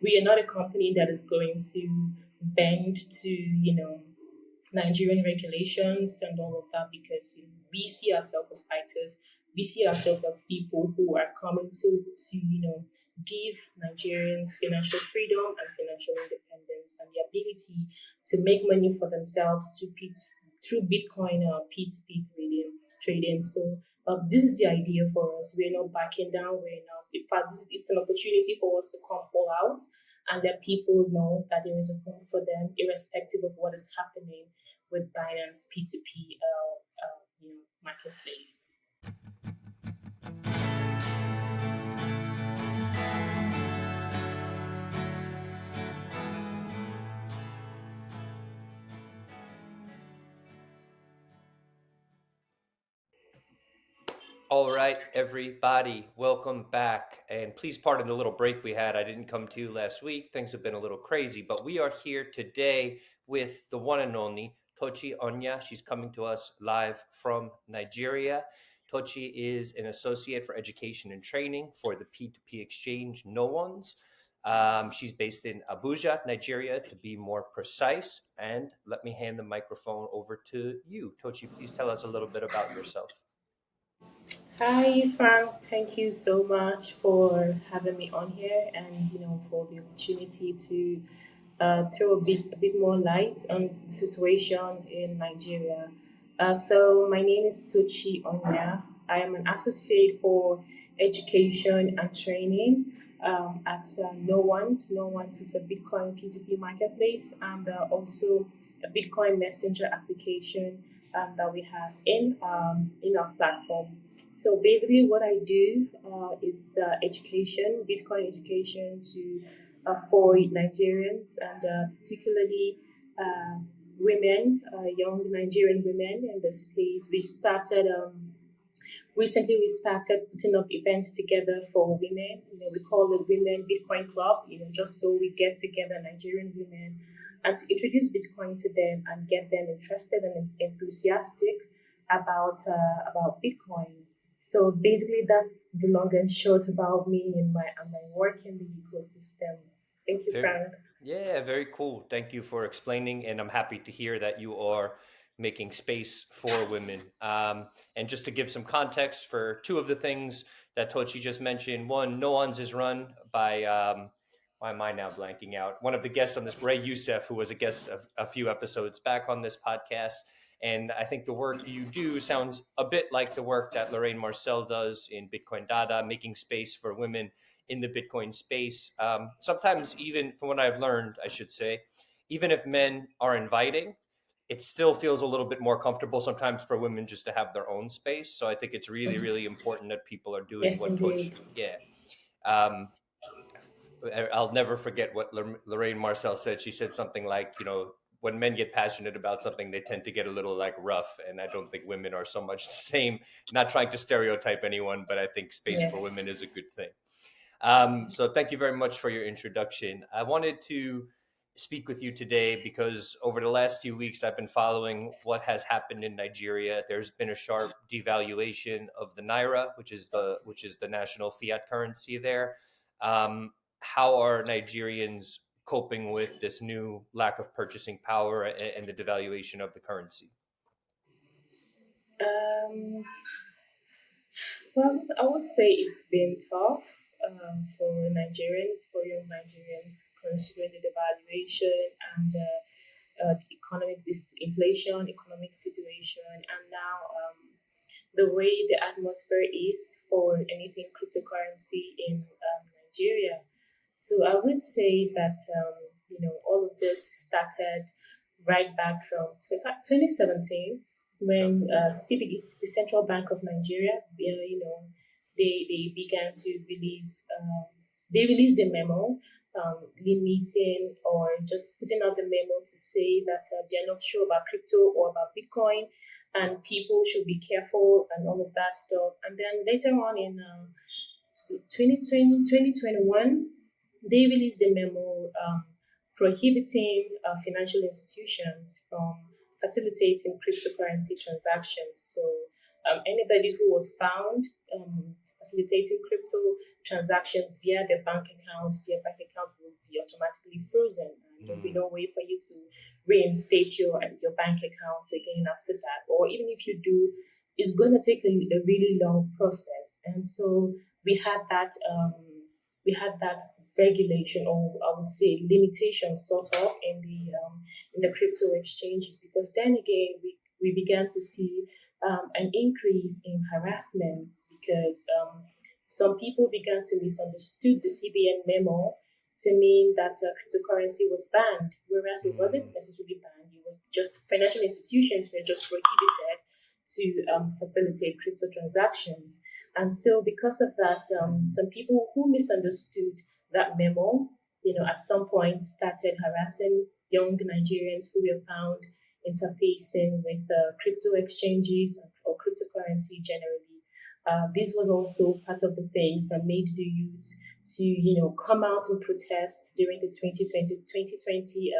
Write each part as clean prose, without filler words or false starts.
we are not a company that is going to bend to, Nigerian regulations and all of that because we see ourselves as fighters. We see ourselves as people who are coming to give Nigerians financial freedom and financial independence and the ability to make money for themselves through Bitcoin or P2P trading. So this is the idea for us. We're not backing down. We're not. In fact, it's an opportunity for us to come all out and let people know that there is a home for them, irrespective of what is happening with Binance P2P marketplace. All right, everybody, welcome back. And please pardon the little break we had. I didn't come to you last week. Things have been a little crazy, but we are here today with the one and only Tochi Onyiah. She's coming to us live from Nigeria. Tochi is an associate for education and training for the P2P exchange NoOnes. She's based in Abuja, Nigeria, to be more precise. And let me hand the microphone over to you. Tochi, please tell us a little bit about yourself. Hi, Frank. Thank you so much for having me on here and for the opportunity to throw a bit more light on the situation in Nigeria. So my name is Tochi Onyiah. I am an associate for education and training at NoOnes. NoOnes is a Bitcoin P2P marketplace and also a Bitcoin messenger application that we have in our platform. So basically, what I do is education, Bitcoin education for Nigerians and particularly women, young Nigerian women in the space. Recently we started putting up events together for women. We call it Women Bitcoin Club. Just so we get together Nigerian women and to introduce Bitcoin to them and get them interested and enthusiastic about Bitcoin. So basically, that's the long and short about me and my work in the ecosystem. Thank you, Frank. Yeah, very cool. Thank you for explaining, and I'm happy to hear that you are making space for women. And just to give some context for two of the things that Tochi just mentioned, one, NoOnes is run by, why am I now blanking out? One of the guests on this, Ray Youssef, who was a guest a few episodes back on this podcast. And I think the work you do sounds a bit like the work that Lorraine Marcel does in Bitcoin Data, making space for women in the Bitcoin space. Sometimes, even from what I've learned, I should say, even if men are inviting, it still feels a little bit more comfortable sometimes for women just to have their own space. So I think it's really, really important that people are doing Yes, what Tochi. indeed. Yeah. I'll never forget what Lorraine Marcel said. She said something like, when men get passionate about something, they tend to get a little like rough. And I don't think women are so much the same. Not trying to stereotype anyone, but I think space for Yes. women is a good thing. So thank you very much for your introduction. I wanted to speak with you today because over the last few weeks, I've been following what has happened in Nigeria. There's been a sharp devaluation of the Naira, which is the national fiat currency there. How are Nigerians coping with this new lack of purchasing power and the devaluation of the currency? Um, well, I would say it's been tough for for young Nigerians, considering the devaluation and the economic inflation, economic situation, and now the way the atmosphere is for anything cryptocurrency in Nigeria. So I would say that all of this started right back from 2017 when CBDC, the Central Bank of Nigeria, they began to release. They released a memo limiting or just putting out the memo to say that they're not sure about crypto or about Bitcoin and people should be careful and all of that stuff. And then later on in 2021, they released a memo prohibiting financial institutions from facilitating cryptocurrency transactions. So anybody who was found facilitating crypto transactions via their bank account will be frozen. And there'll be no way for you to reinstate your bank account again after that. Or even if you do, it's going to take a really long process. And so we had that regulation, or I would say limitation, sort of, in the crypto exchanges, because then again we began to see an increase in harassments, because some people began to misunderstood the CBN memo to mean that cryptocurrency was banned, whereas it wasn't necessarily banned. It was just financial institutions were just prohibited to facilitate crypto transactions. And so because of that, some people who misunderstood that memo, at some point started harassing young Nigerians who were found interfacing with crypto exchanges or cryptocurrency generally. This was also part of the things that made the youth to, come out and protest during the 2020.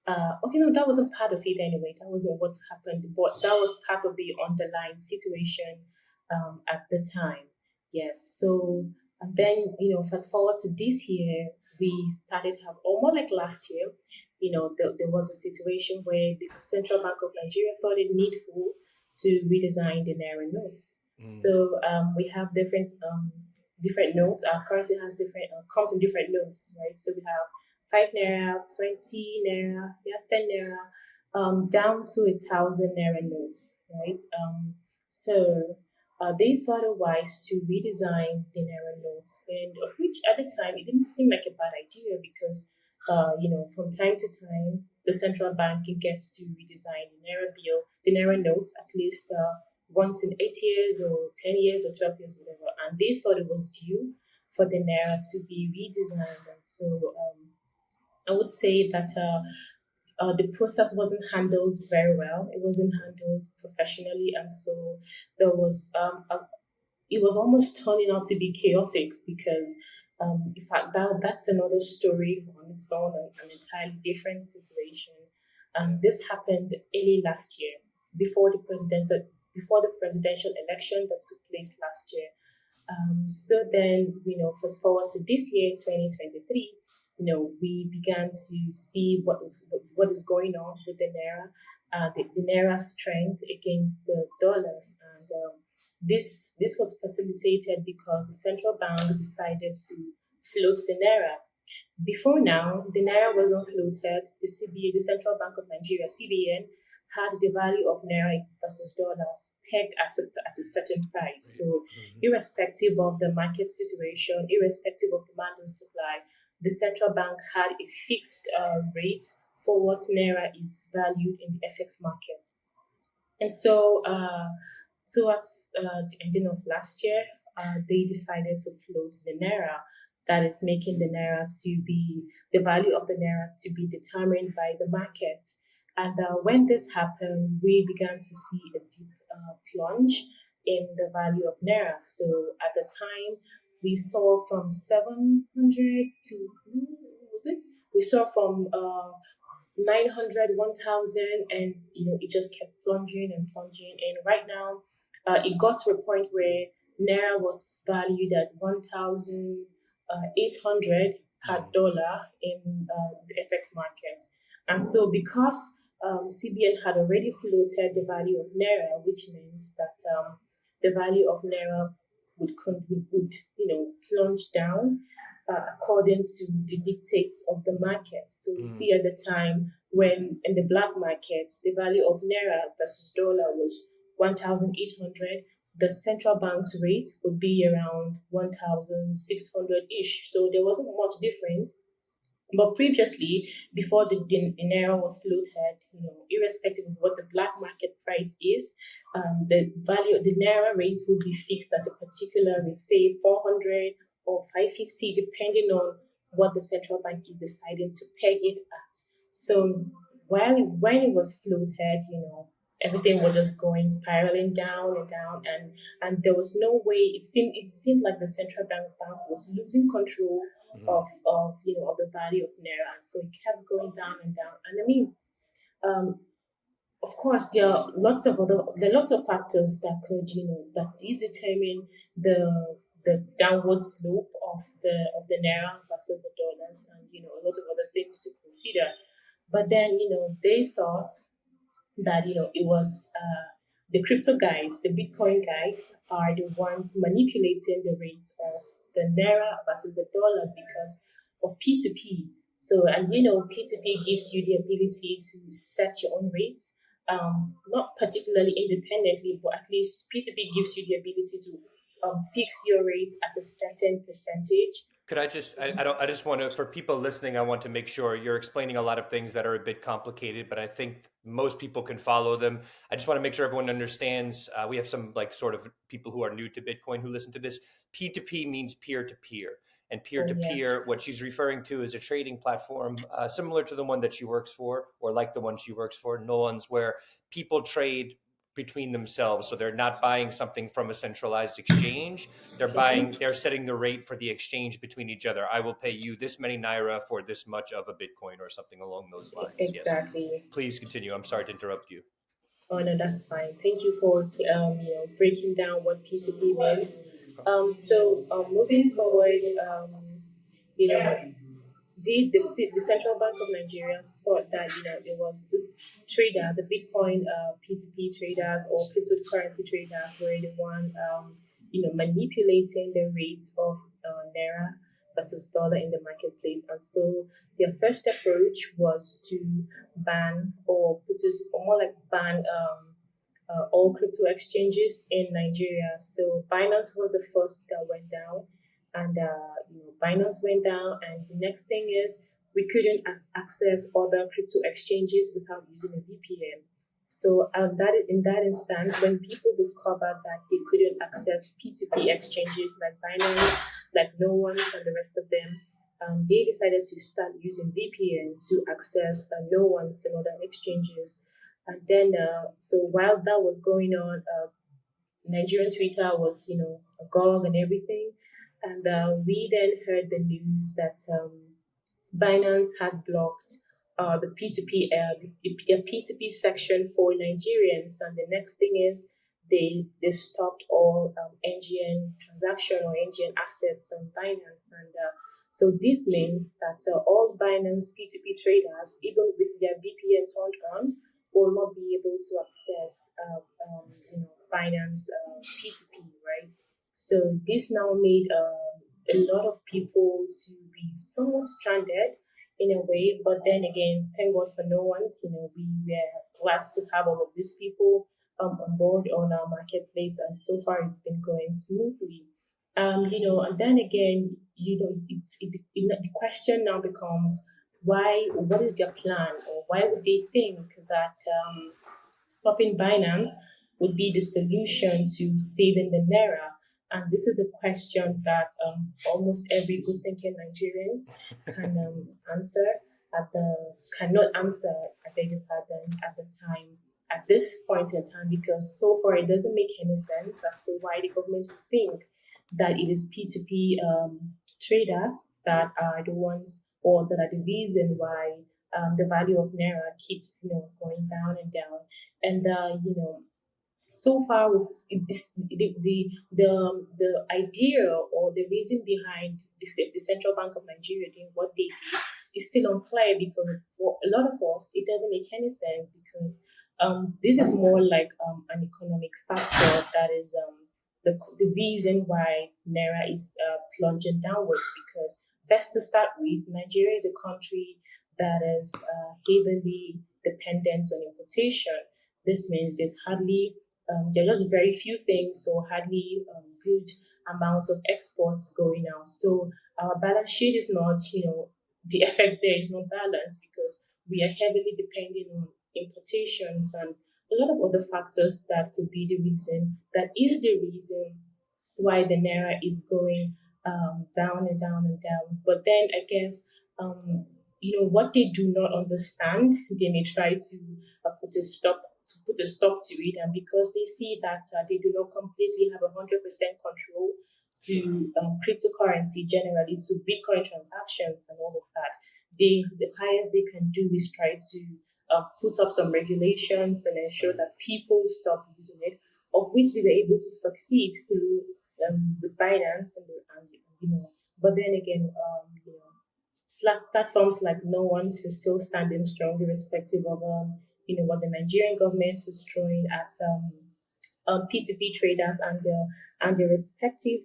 Okay, no, that wasn't part of it anyway. That wasn't what happened, but that was part of the underlying situation at the time. Yes. So and then, fast forward to this year, we started have, or more like last year, there was a situation where the Central Bank of Nigeria thought it needful to redesign the Naira notes. So we have different notes. Our currency has different comes in different notes, right? So we have 5 Naira, 20 Naira, 10 Naira, down to 1,000 Naira notes, right? So they thought it wise to redesign the Naira notes, and of which at the time it didn't seem like a bad idea, because from time to time the central bank gets to redesign the Naira notes, at least once in 8 years or 10 years or 12 years, whatever. And they thought it was due for the Naira to be redesigned. And so I would say that the process wasn't handled very well. It wasn't handled professionally, and so there was it was almost turning out to be chaotic, because in fact that's another story on its own, an entirely different situation. And this happened early last year, before the presidential election that took place last year. So then, fast forward to this year, 2023, we began to see what is going on with the Naira, the Naira strength against the dollars. And this was facilitated because the central bank decided to float the Naira. Before now, the Naira wasn't floated. The Central Bank of Nigeria, CBN, had the value of Naira versus dollars pegged at a certain price. So irrespective of the market situation, irrespective of demand and supply, the central bank had a fixed rate for what Naira is valued in the FX market. And so towards the ending of last year, they decided to float the Naira. That is making the value of the Naira to be determined by the market. And when this happened, we began to see a deep plunge in the value of Naira. So at the time, we saw from 700 to, what was it? We saw from 900, 1,000, and it just kept plunging and plunging. And right now, it got to a point where Naira was valued at 1,800 per dollar in the FX market. And so because CBN had already floated the value of Naira, which means that the value of Naira would plunge down according to the dictates of the market. So we see at the time when in the black market, the value of Naira versus dollar was 1,800, the central bank's rate would be around 1,600-ish. So there wasn't much difference. But previously, before the Naira was floated, irrespective of what the black market price is, the Naira rate would be fixed at a particular, say, 400 or 550, depending on what the central bank is deciding to peg it at. So when it was floated, everything was just going spiraling down and down, and there was no way. It seemed like the central bank was losing control of the value of Naira, and so it kept going down and down. And I mean, of course, there are lots of factors that could that is determine the downward slope of the Naira versus the dollars. And a lot of other things to consider. But then, they thought that it was the crypto guys, the Bitcoin guys, are the ones manipulating the rate of the naira versus the dollars because of P2P. So, and P2P gives you the ability to set your own rates, not particularly independently, but at least P2P gives you the ability to fix your rate at a certain percentage. Could I just, I don't, I just want to, for people listening, I want to make sure you're explaining a lot of things that are a bit complicated, but I think most people can follow them. I just want to make sure everyone understands. We have some like sort of people who are new to Bitcoin who listen to this. P2P means peer to peer. And peer Oh to yeah, peer, what she's referring to is a trading platform similar to the one that she works for, or like the one she works for, NoOnes, where people trade between themselves. So they're not buying something from a centralized exchange. They're setting the rate for the exchange between each other. I will pay you this many Naira for this much of a Bitcoin or something along those lines. Yes. exactly. Please continue. I'm sorry to interrupt you. Oh no, that's fine. Thank you for breaking down what P2P means. Moving forward, you know the Central Bank of Nigeria thought that it was this traders, the Bitcoin P2P traders or cryptocurrency traders were the one manipulating the rate of naira versus dollar in the marketplace, and so their first approach was to ban or put this or more like ban all crypto exchanges in Nigeria. So Binance was the first that went down, and Binance went down, and the next thing is we couldn't access other crypto exchanges without using a VPN. So that in that instance, when people discovered that they couldn't access P2P exchanges like Binance, like NoOnes, and the rest of them, they decided to start using VPN to access NoOnes and other exchanges. And then, so while that was going on, Nigerian Twitter was, agog and everything. And we then heard the news that Binance has blocked the the P2P section for Nigerians. And the next thing is they stopped all NGN transaction or NGN assets on Binance. And so this means that all Binance P2P traders, even with their VPN turned on, will not be able to access Binance P2P, right? So this now made a lot of people to be somewhat stranded in a way, but then again, thank God for NoOnes. We were glad to have all of these people on board on our marketplace, and so far it's been going smoothly. And then again, the question now becomes why? What is their plan, or why would they think that stopping Binance would be the solution to saving the Naira? And this is the question that almost every good thinking Nigerians can answer cannot answer, I beg your pardon, at the time, at this point in time, because so far it doesn't make any sense as to why the government would think that it is P2P traders that are the ones or that are the reason why the value of Naira keeps, going down and down. And, so far with the idea or the reason behind the Central Bank of Nigeria doing what they do is still unclear, because for a lot of us it doesn't make any sense, because this is more like an economic factor that is the reason why Naira is plunging downwards. Because first, to start with, Nigeria is a country that is heavily dependent on importation. This means there are just very few things, or hardly good amount of exports going out. So our balance sheet is not, the effects there is not balanced, because we are heavily dependent on importations and a lot of other factors that could be the reason, that is the reason why the Naira is going down and down and down. But then I guess, what they do not understand, they may try to put a stop to it, and because they see that they do not completely have 100% control to cryptocurrency generally, to Bitcoin transactions and all of that, the highest they can do is try to put up some regulations and ensure that people stop using it, of which they were able to succeed through with Binance and but then again, platforms like NoOnes were still standing strong, irrespective of what the Nigerian government is throwing at P2P traders and the respective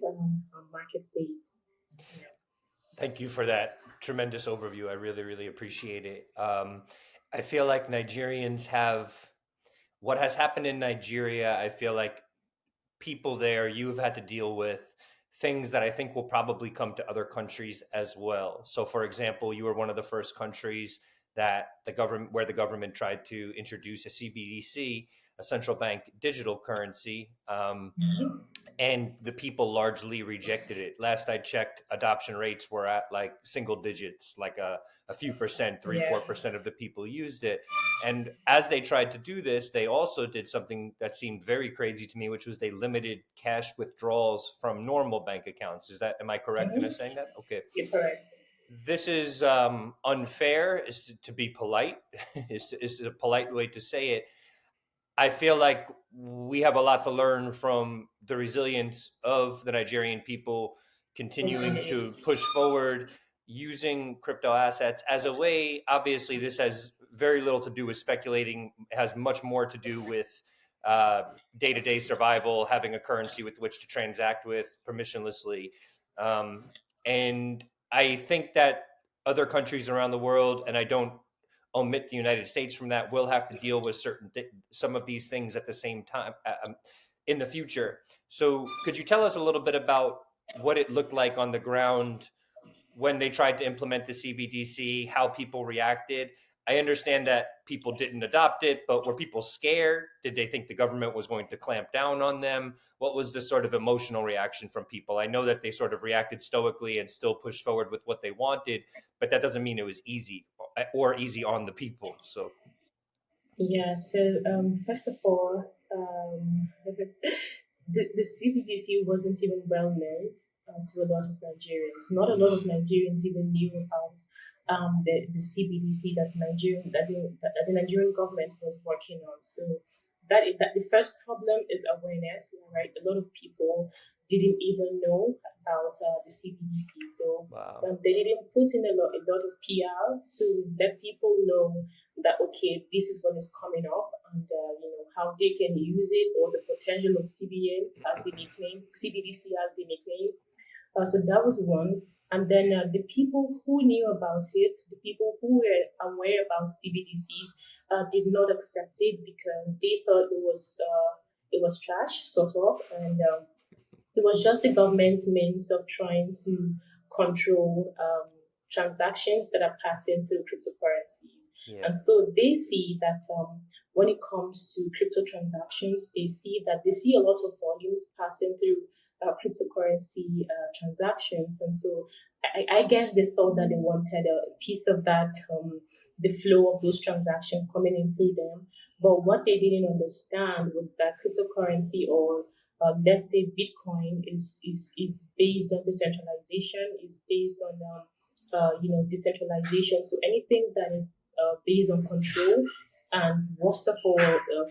marketplace. Yeah. Thank you for that tremendous overview. I really, really appreciate it. I feel like Nigerians have what has happened in Nigeria. I feel like people there, you have had to deal with things that I think will probably come to other countries as well. So, for example, you were one of the first countries that the government tried to introduce a CBDC, a central bank digital currency. And the people largely rejected it. Last I checked, adoption rates were at like single digits, like a few percent, three, Yeah. 4% of the people used it. And as they tried to do this, they also did something that seemed very crazy to me, which was they limited cash withdrawals from normal bank accounts. Am I correct in Mhm. saying that? Okay. You're correct. This is unfair, is to be polite, is a polite way to say it. I feel like we have a lot to learn from the resilience of the Nigerian people Yes, continuing indeed. to push forward using crypto assets as a way. Obviously, this has very little to do with speculating, it has much more to do with day to day survival, having a currency with which to transact with permissionlessly. Um, and I think that other countries around the world, and I don't omit the United States from that, will have to deal with some of these things at the same time in the future. So, could you tell us a little bit about what it looked like on the ground when they tried to implement the CBDC, how people reacted? I understand that people didn't adopt it, but were people scared? Did they think the government was going to clamp down on them? What was the sort of emotional reaction from people? I know that they sort of reacted stoically and still pushed forward with what they wanted, but that doesn't mean it was easy or easy on the people. So, Yeah, so first of all, the CBDC wasn't even well known to a lot of Nigerians. Not a lot of Nigerians even knew about the CBDC that the Nigerian government was working on. So that the first problem is awareness, right? A lot of people didn't even know about the CBDC. So wow. they didn't put in a lot of PR to let people know that okay, this is what is coming up, and how they can use it, or the potential of CBN as the nickname, CBDC as the nickname. So that was one. And then the people who knew about it, the people who were aware about CBDCs, did not accept it because they thought it was trash, sort of, and it was just the government's means of trying to control transactions that are passing through cryptocurrencies. Yeah. And so they see that when it comes to crypto transactions, they see a lot of volumes passing through cryptocurrency transactions. And so I guess they thought that they wanted a piece of that, the flow of those transactions coming in through them. But what they didn't understand was that cryptocurrency, or let's say Bitcoin, is based on decentralization, is based on decentralization. So anything that is based on control, and worst of all,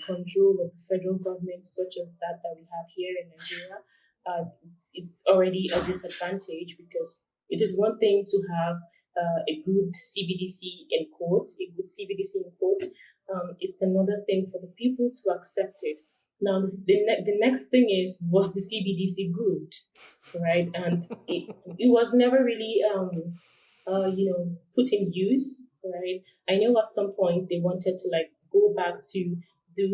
control of the federal government, such as that we have here in Nigeria, it's already a disadvantage, because it is one thing to have a good CBDC in quotes, a good CBDC in quote. It's another thing for the people to accept it. Now, the next thing is, was the CBDC good, right? And it was never really, put in use, right? I know at some point they wanted to like go back to do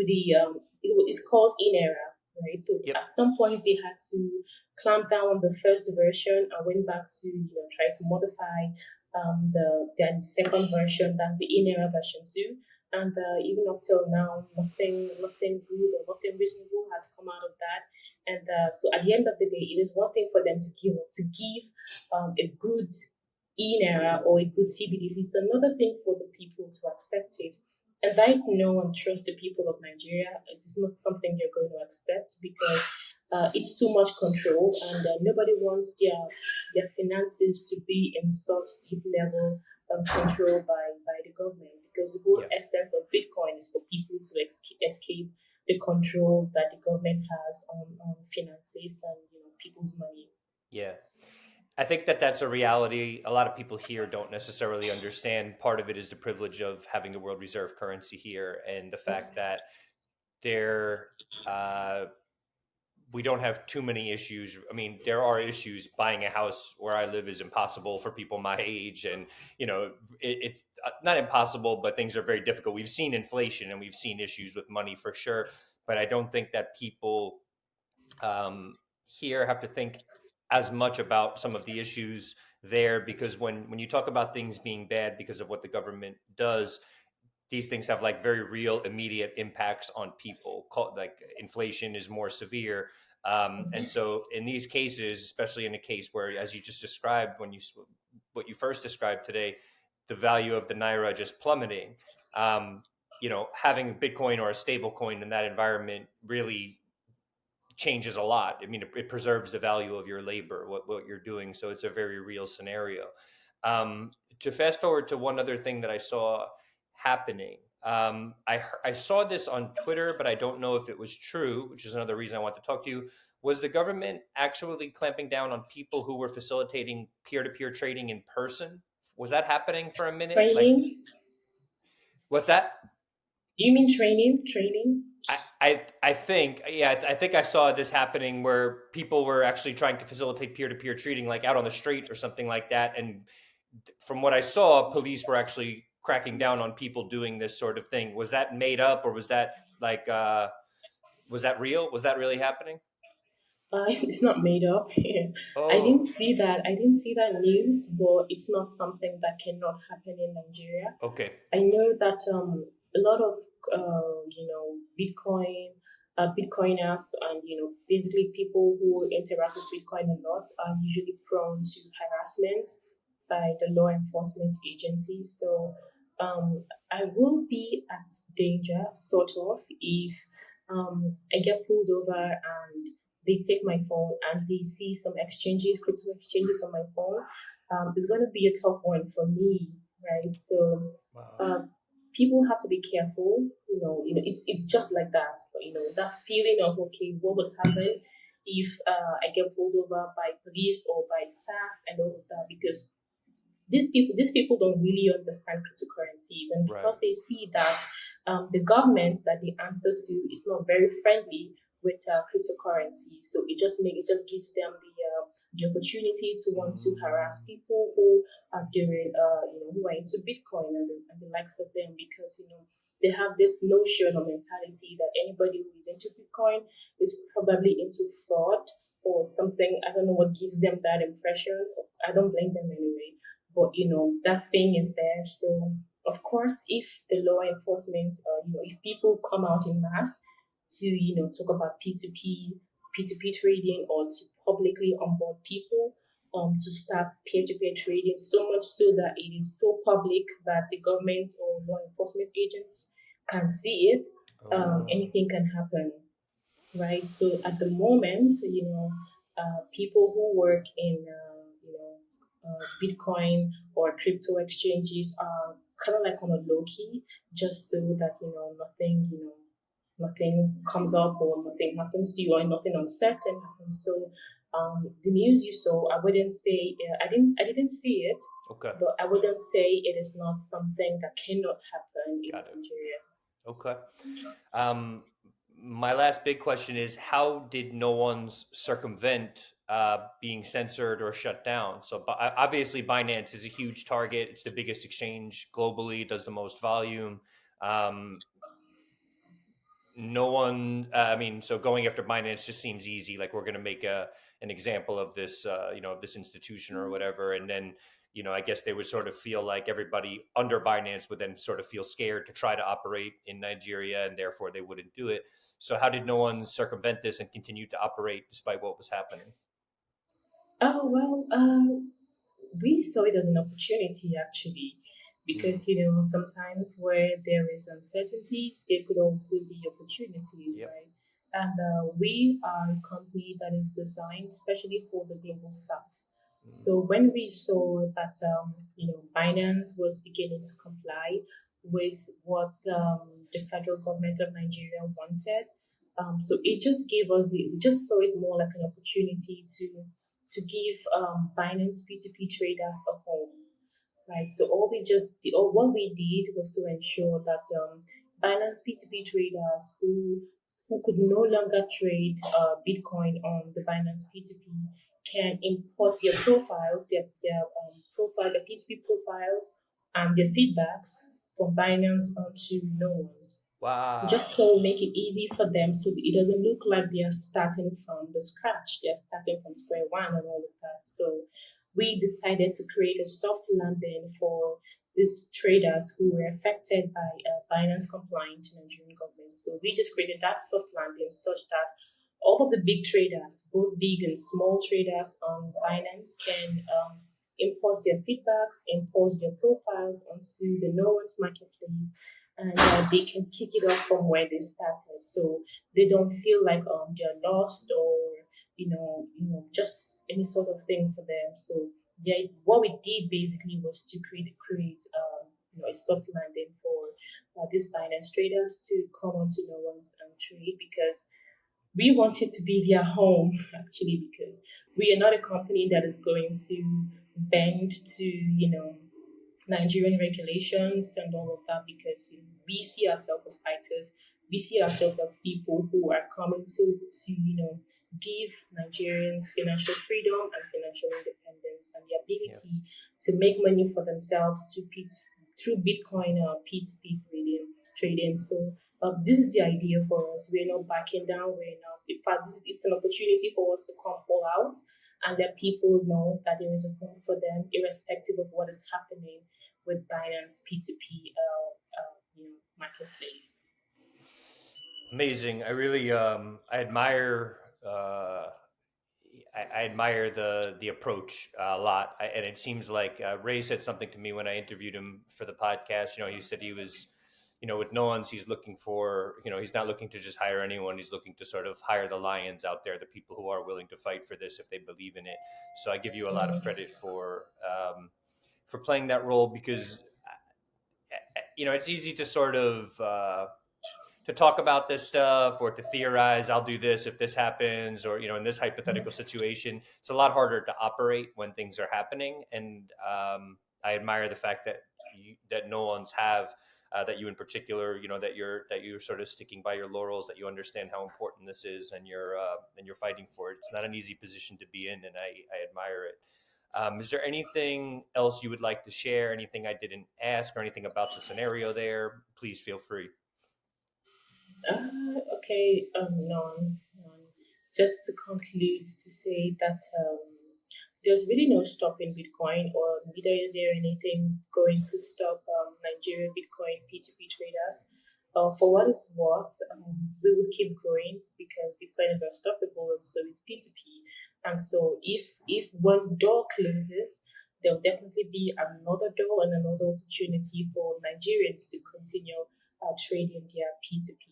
it's called eNaira, right? So Yep. at some point they had to clamp down on the first version and went back to try to modify the second version, that's the eNaira version 2. And even up till now, nothing good or nothing reasonable has come out of that. And so at the end of the day, it is one thing for them to give a good eNaira or a good CBDC. It's another thing for the people to accept it. And I know and trust the people of Nigeria. It is not something they're going to accept, because it's too much control, and nobody wants their finances to be in such deep level control by the government. Because the whole Yeah. essence of Bitcoin is for people to escape the control that the government has on finances and people's money. Yeah. I think that that's a reality. A lot of people here don't necessarily understand. Part of it is the privilege of having a world reserve currency here, and the fact that there uh, we don't have too many issues. I mean, there are issues. Buying a house where I live is impossible for people my age, and it's not impossible, but things are very difficult. We've seen inflation and we've seen issues with money for sure, but I don't think that people um, here have to think as much about some of the issues there, because when you talk about things being bad because of what the government does, these things have like very real immediate impacts on people. Like inflation is more severe, and so in these cases, especially in a case where, as you just described, when you what you first described today, the value of the naira just plummeting, having Bitcoin or a stable coin in that environment really changes a lot. I mean, it preserves the value of your labor, what you're doing. So it's a very real scenario. To fast forward to one other thing that I saw happening, I saw this on Twitter, but I don't know if it was true, which is another reason I want to talk to you. Was the government actually clamping down on people who were facilitating peer-to-peer trading in person? Was that happening for a minute? Like, Training? what's that? Do you mean training? Training? I think, yeah, I think I saw this happening where people were actually trying to facilitate peer-to-peer trading, like out on the street or something like that. And from what I saw, police were actually cracking down on people doing this sort of thing. Was that made up, or was that like was that real? Was that really happening? It's not made up. I didn't Oh, see that. I didn't see that news, but it's not something that cannot happen in Nigeria. okay. I know that a lot of Bitcoiners and basically people who interact with Bitcoin a lot are usually prone to harassment by the law enforcement agencies. So I will be at danger, sort of, if I get pulled over and they take my phone and they see some exchanges, crypto exchanges on my phone. It's going to be a tough one for me, right? So Wow. uh, people have to be careful. It's just like that. But, that feeling of okay, what would happen if I get pulled over by police or by SARS and all of that? Because these people don't really understand cryptocurrencies, and Right. because they see that the government that they answer to is not very friendly with cryptocurrency, so it just gives them the opportunity to want to harass Mm, people who are doing who are into Bitcoin and the likes of them, because they have this notion or mentality that anybody who is into Bitcoin is probably into fraud or something. I don't know what gives them that impression. I don't blame them anyway, but that thing is there. So of course, if the law enforcement, if people come out in mass to talk about P2P trading, or to publicly onboard people to start peer-to-peer trading, so much so that it is so public that the government or law enforcement agents can see it, oh, anything can happen, right? So at the moment, people who work in, Bitcoin or crypto exchanges are kind of like on a low key, just so that nothing comes up or nothing happens to you or nothing uncertain happens. So the news you saw, I wouldn't say I didn't see it, okay. but I wouldn't say it is not something that cannot happen in Got it. Nigeria. Okay. Um, my last big question is, how did no one's circumvent being censored or shut down? So obviously Binance is a huge target. It's the biggest exchange globally, does the most volume. Um, no one, I mean, so going after Binance just seems easy. Like we're going to make an example of this, of this institution or whatever. And then, I guess they would sort of feel like everybody under Binance would then sort of feel scared to try to operate in Nigeria, and therefore they wouldn't do it. So how did no one circumvent this and continue to operate despite what was happening? Oh well, we saw it as an opportunity actually, Mm, because sometimes where there is uncertainties, there could also be opportunities, yep. right? And we are a company that is designed especially for the global south. Mm, So when we saw that Binance was beginning to comply with what the federal government of Nigeria wanted, so it just gave us we just saw it more like an opportunity to give Binance P2P traders a home, right? So all we just did, or what we did, was to ensure that Binance P2P traders who could no longer trade Bitcoin on the Binance P2P can import their profiles, their P2P profiles, and their feedbacks from Binance onto NoOnes, just Wow. so make it easy for them, so it doesn't look like they are starting from the scratch, they're starting from square one and all of that. So we decided to create a soft landing for these traders who were affected by Binance compliant Nigerian government. So we just created that soft landing such that all of the big traders, both big and small traders on Binance, can import their feedbacks, import their profiles onto the NoOnes marketplace, and they can kick it off from where they started. So they don't feel like they're lost, or just any sort of thing for them. So yeah, what we did basically was to create a soft landing for these Binance traders to come onto NoOnes and trade, because we want it to be their home actually, because we are not a company that is going to bend to Nigerian regulations and all of that, because we see ourselves as fighters. We see ourselves as people who are coming to give Nigerians financial freedom and financial independence, and the Yeah. ability to make money for themselves through Bitcoin or P2P trading. So this is the idea for us. We're not backing down. We're not. In fact, it's an opportunity for us to come all out and let people know that there is a home for them, irrespective of what is happening with Binance P2P marketplace. Amazing. I really I admire I admire the approach a lot. And it seems like Ray said something to me when I interviewed him for the podcast. He said he was, with no one's, he's looking for, he's not looking to just hire anyone. He's looking to sort of hire the lions out there, the people who are willing to fight for this if they believe in it. So I give you a lot of credit for playing that role, because it's easy to sort of to talk about this stuff or to theorize. I'll do this if this happens, or in this hypothetical situation. It's a lot harder to operate when things are happening. And I admire the fact that no one's have that you in particular, that you're sort of sticking by your laurels, that you understand how important this is, and you're fighting for it. It's not an easy position to be in, and I admire it. Is there anything else you would like to share? Anything I didn't ask, or anything about the scenario there? Please feel free. Okay, none. Just to conclude, to say that there's really no stopping Bitcoin, or neither is there anything going to stop Nigerian Bitcoin P2P traders. For what it's worth, we will keep growing, because Bitcoin is unstoppable, and so is P2P. And so if one door closes, there'll definitely be another door and another opportunity for Nigerians to continue trading their P2P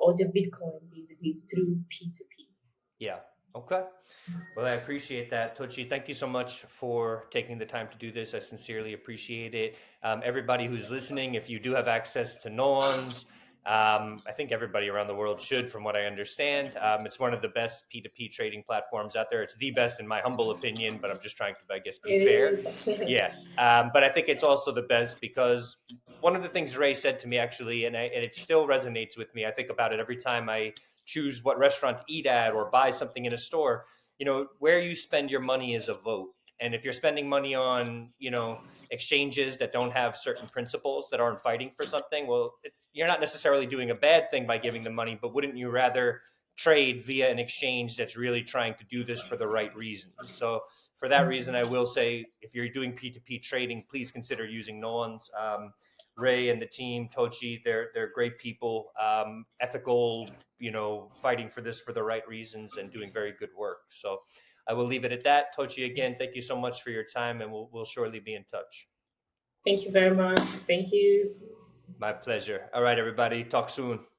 or their Bitcoin basically through P2P. Yeah. Okay. Well, I appreciate that, Tochi. Thank you so much for taking the time to do this. I sincerely appreciate it. Everybody who's listening, if you do have access to Noons, I think everybody around the world should, from what I understand. It's one of the best P2P trading platforms out there. It's the best, in my humble opinion, but I'm just trying to, I guess, be It fair. is. Yes. But I think it's also the best because one of the things Ray said to me, actually, and it still resonates with me. I think about it every time I choose what restaurant to eat at or buy something in a store. Where you spend your money is a vote. And if you're spending money on, exchanges that don't have certain principles, that aren't fighting for something, well, you're not necessarily doing a bad thing by giving the money, but wouldn't you rather trade via an exchange that's really trying to do this for the right reasons? So for that reason, I will say, if you're doing P2P trading, please consider using Noons. Ray and the team, Tochi, they're great people, ethical, fighting for this for the right reasons and doing very good work. So I will leave it at that. Tochi, again, thank you so much for your time, and we'll surely be in touch. Thank you very much. Thank you. My pleasure. All right, everybody. Talk soon.